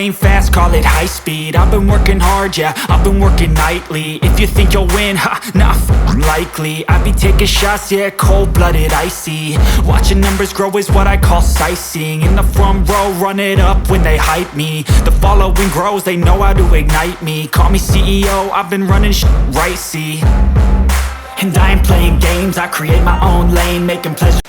playing fast, call it high speed. I've been working hard, yeah, I've been working nightly. If you think you'll win, ha, not likely. I be taking shots, yeah, cold-blooded, icy. Watching numbers grow is what I call sightseeing. In the front row, run it up when they hype me. The following grows, they know how to ignite me. Call me CEO, I've been running right, see. And I ain't playing games, I create my own lane, making pleasure